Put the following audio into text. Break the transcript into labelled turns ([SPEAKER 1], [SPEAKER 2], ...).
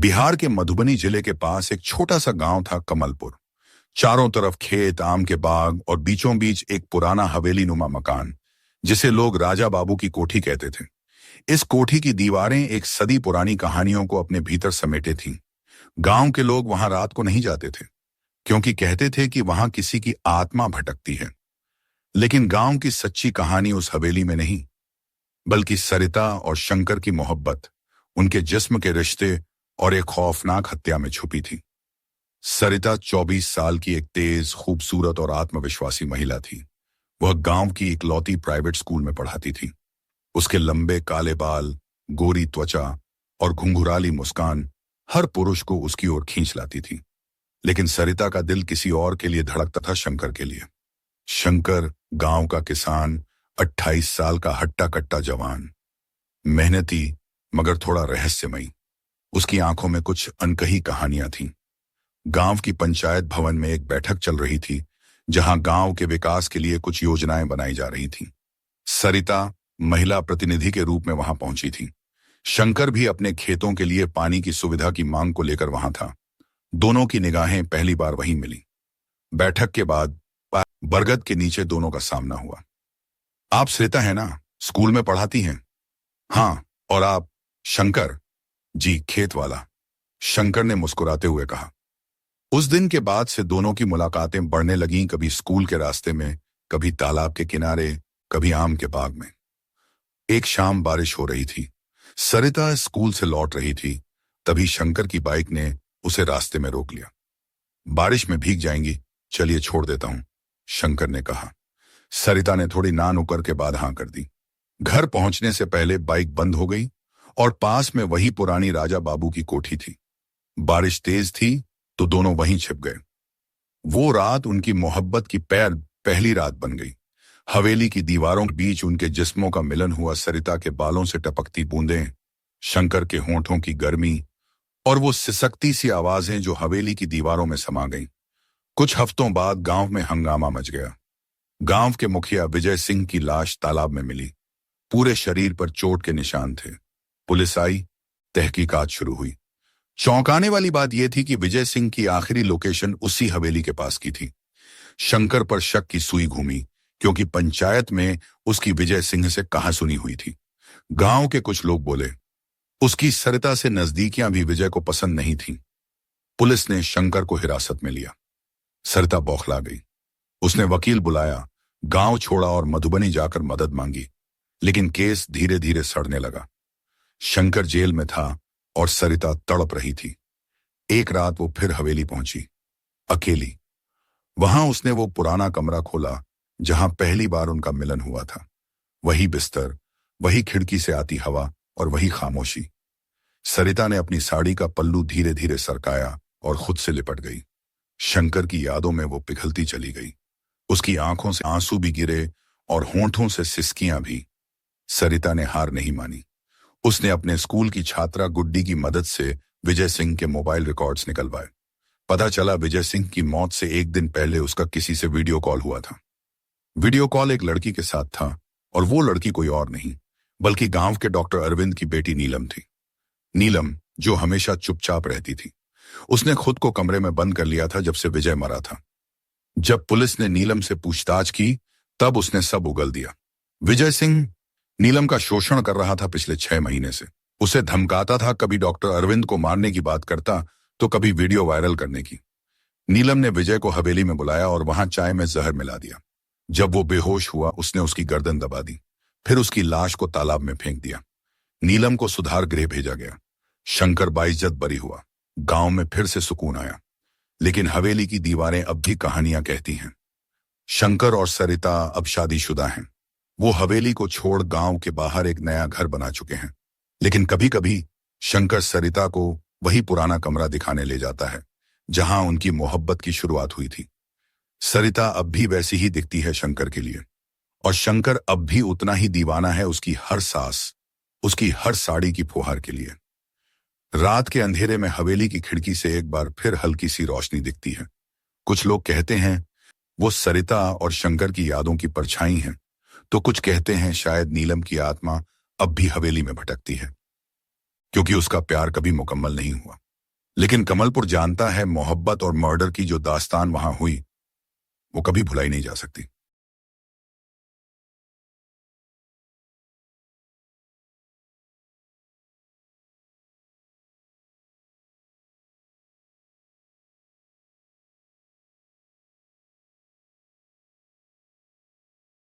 [SPEAKER 1] बिहार के मधुबनी जिले के पास एक छोटा सा गांव था, कमलपुर। चारों तरफ खेत, आम के बाग और बीचों बीच एक पुराना हवेली नुमा मकान, जिसे लोग राजा बाबू की कोठी कहते थे। इस कोठी की दीवारें एक सदी पुरानी कहानियों को अपने भीतर समेटे थीं। गांव के लोग वहां रात को नहीं जाते थे, क्योंकि कहते थे कि वहां किसी की आत्मा भटकती है। लेकिन गांव की सच्ची कहानी उस हवेली में नहीं, बल्कि सरिता और शंकर की मोहब्बत, उनके जिस्म के रिश्ते और एक खौफनाक हत्या में छुपी थी। सरिता 24 साल की एक तेज, खूबसूरत और आत्मविश्वासी महिला थी। वह गांव की इकलौती प्राइवेट स्कूल में पढ़ाती थी। उसके लंबे काले बाल, गोरी त्वचा और घुंघराली मुस्कान हर पुरुष को उसकी ओर खींच लाती थी। लेकिन सरिता का दिल किसी और के लिए धड़कता था, शंकर के लिए। शंकर गांव का किसान, 28 साल का हट्टा कट्टा जवान, मेहनती मगर थोड़ा रहस्यमयी। उसकी आंखों में कुछ अनकही कहानियां थीं। गांव की पंचायत भवन में एक बैठक चल रही थी, जहां गांव के विकास के लिए कुछ योजनाएं बनाई जा रही थीं। सरिता महिला प्रतिनिधि के रूप में वहां पहुंची थी। शंकर भी अपने खेतों के लिए पानी की सुविधा की मांग को लेकर वहां था। दोनों की निगाहें पहली बार वहीं मिली। बैठक के बाद बरगद के नीचे दोनों का सामना हुआ। आप सरिता है ना, स्कूल में पढ़ाती हैं? हाँ। और आप? शंकर जी, खेत वाला, शंकर ने मुस्कुराते हुए कहा। उस दिन के बाद से दोनों की मुलाकातें बढ़ने लगीं, कभी स्कूल के रास्ते में, कभी तालाब के किनारे, कभी आम के बाग में। एक शाम बारिश हो रही थी। सरिता स्कूल से लौट रही थी, तभी शंकर की बाइक ने उसे रास्ते में रोक लिया। बारिश में भीग जाएंगी, चलिए छोड़ देता हूं, शंकर ने कहा। सरिता ने थोड़ी ना नुकर के बाद हां कर दी। घर पहुंचने से पहले बाइक बंद हो गई और पास में वही पुरानी राजा बाबू की कोठी थी। बारिश तेज थी तो दोनों वहीं छिप गए। वो रात उनकी मोहब्बत की पहली रात बन गई। हवेली की दीवारों के बीच उनके जिस्मों का मिलन हुआ। सरिता के बालों से टपकती बूंदें, शंकर के होंठों की गर्मी और वो सिसकती सी आवाजें जो हवेली की दीवारों में समा गईं। कुछ हफ्तों बाद गांव में हंगामा मच गया। गांव के मुखिया विजय सिंह की लाश तालाब में मिली। पूरे शरीर पर चोट के निशान थे। पुलिस आई, तहकीकात शुरू हुई। चौंकाने वाली बात यह थी कि विजय सिंह की आखिरी लोकेशन उसी हवेली के पास की थी। शंकर पर शक की सुई घूमी, क्योंकि पंचायत में उसकी विजय सिंह से कहासुनी हुई थी। गांव के कुछ लोग बोले, उसकी सरिता से नजदीकियां भी विजय को पसंद नहीं थीं। पुलिस ने शंकर को हिरासत में लिया। सरिता बौखला गई। उसने वकील बुलाया, गांव छोड़ा और मधुबनी जाकर मदद मांगी। लेकिन केस धीरे धीरे सड़ने लगा। शंकर जेल में था और सरिता तड़प रही थी। एक रात वो फिर हवेली पहुंची, अकेली। वहां उसने वो पुराना कमरा खोला जहां पहली बार उनका मिलन हुआ था। वही बिस्तर, वही खिड़की से आती हवा और वही खामोशी। सरिता ने अपनी साड़ी का पल्लू धीरे धीरे सरकाया और खुद से लिपट गई। शंकर की यादों में वो पिघलती चली गई। उसकी आंखों से आंसू भी गिरे और होंठों से सिसकियां भी। सरिता ने हार नहीं मानी। उसने अपने स्कूल की छात्रा गुड्डी की मदद से विजय सिंह के मोबाइल रिकॉर्ड्स निकलवाए। पता चला विजय सिंह की मौत से एक दिन पहले उसका किसी से वीडियो कॉल हुआ था। वीडियो कॉल एक लड़की के साथ था और वो लड़की कोई और नहीं, बल्कि गांव के डॉक्टर अरविंद की बेटी नीलम थी। नीलम, जो हमेशा चुपचाप रहती थी। उसने खुद को कमरे में बंद कर लिया था जब से विजय मरा था। जब पुलिस ने नीलम से पूछताछ की, तब उसने सब उगल दिया। विजय सिंह नीलम का शोषण कर रहा था पिछले 6 महीने से। उसे धमकाता था, कभी डॉक्टर अरविंद को मारने की बात करता तो कभी वीडियो वायरल करने की। नीलम ने विजय को हवेली में बुलाया और वहां चाय में जहर मिला दिया। जब वो बेहोश हुआ, उसने उसकी गर्दन दबा दी, फिर उसकी लाश को तालाब में फेंक दिया। नीलम को सुधार गृह भेजा गया। शंकर बाइज्जत बरी हुआ। गांव में फिर से सुकून आया। लेकिन हवेली की दीवारें अब भी कहानियां कहती हैं। शंकर और सरिता अब शादीशुदा हैं। वो हवेली को छोड़ गांव के बाहर एक नया घर बना चुके हैं। लेकिन कभी कभी शंकर सरिता को वही पुराना कमरा दिखाने ले जाता है जहां उनकी मोहब्बत की शुरुआत हुई थी। सरिता अब भी वैसी ही दिखती है शंकर के लिए, और शंकर अब भी उतना ही दीवाना है उसकी हर सांस, उसकी हर साड़ी की फुहार के लिए। रात के अंधेरे में हवेली की खिड़की से एक बार फिर हल्की सी रोशनी दिखती है। कुछ लोग कहते हैं वो सरिता और शंकर की यादों की परछाई हैं, तो कुछ कहते हैं शायद नीलम की आत्मा अब भी हवेली में भटकती है, क्योंकि उसका प्यार कभी मुकम्मल नहीं हुआ। लेकिन कमलपुर जानता है मोहब्बत और मर्डर की जो दास्तान वहां हुई वो कभी भुलाई नहीं जा सकती।